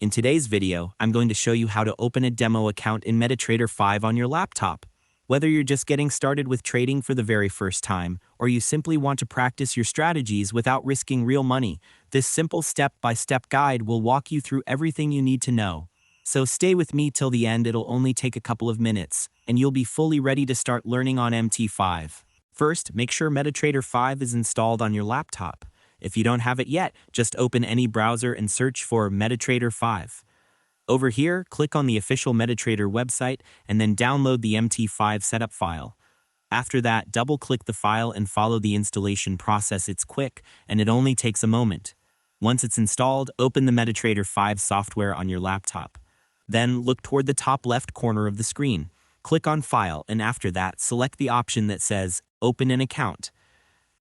In today's video, I'm going to show you how to open a demo account in Metatrader 5 on your laptop. Whether you're just getting started with trading for the very first time, or you simply want to practice your strategies without risking real money, this simple step-by-step guide will walk you through everything you need to know. So stay with me till the end. It'll only take a couple of minutes, and you'll be fully ready to start learning on MT5. First, make sure Metatrader 5 is installed on your laptop. If you don't have it yet, just open any browser and search for Metatrader 5. Over here, click on the official Metatrader website and then download the MT5 setup file. After that, double-click the file and follow the installation process. It's quick, and it only takes a moment. Once it's installed, open the Metatrader 5 software on your laptop. Then, look toward the top left corner of the screen. Click on File, and after that, select the option that says Open an Account.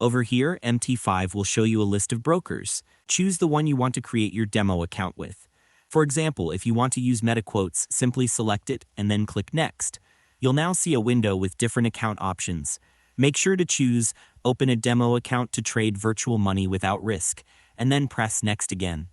Over here, MT5 will show you a list of brokers. Choose the one you want to create your demo account with. For example, if you want to use MetaQuotes, simply select it and then click Next. You'll now see a window with different account options. Make sure to choose Open a Demo Account to trade virtual money without risk, and then press Next again.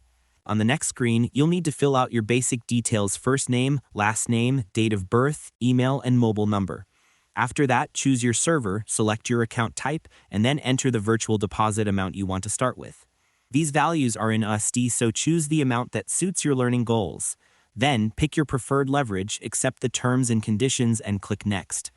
On the next screen, you'll need to fill out your basic details: first name, last name, date of birth, email, and mobile number. After that, choose your server, select your account type, and then enter the virtual deposit amount you want to start with. These values are in USD, so choose the amount that suits your learning goals. Then, pick your preferred leverage, accept the terms and conditions, and click Next.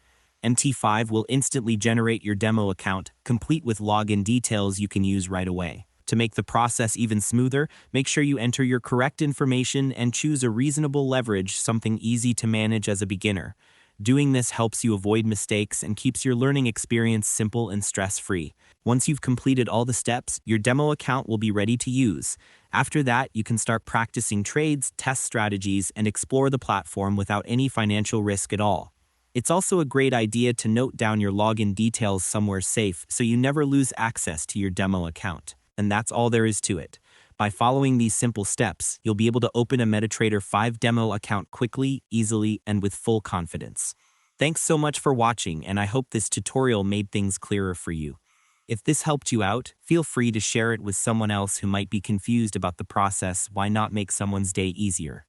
MT5 will instantly generate your demo account, complete with login details you can use right away. To make the process even smoother, make sure you enter your correct information and choose a reasonable leverage, something easy to manage as a beginner. Doing this helps you avoid mistakes and keeps your learning experience simple and stress-free. Once you've completed all the steps, your demo account will be ready to use. After that, you can start practicing trades, test strategies, and explore the platform without any financial risk at all. It's also a great idea to note down your login details somewhere safe so you never lose access to your demo account. And that's all there is to it. By following these simple steps, you'll be able to open a Metatrader 5 demo account quickly, easily, and with full confidence. Thanks so much for watching, and I hope this tutorial made things clearer for you. If this helped you out, feel free to share it with someone else who might be confused about the process. Why not make someone's day easier?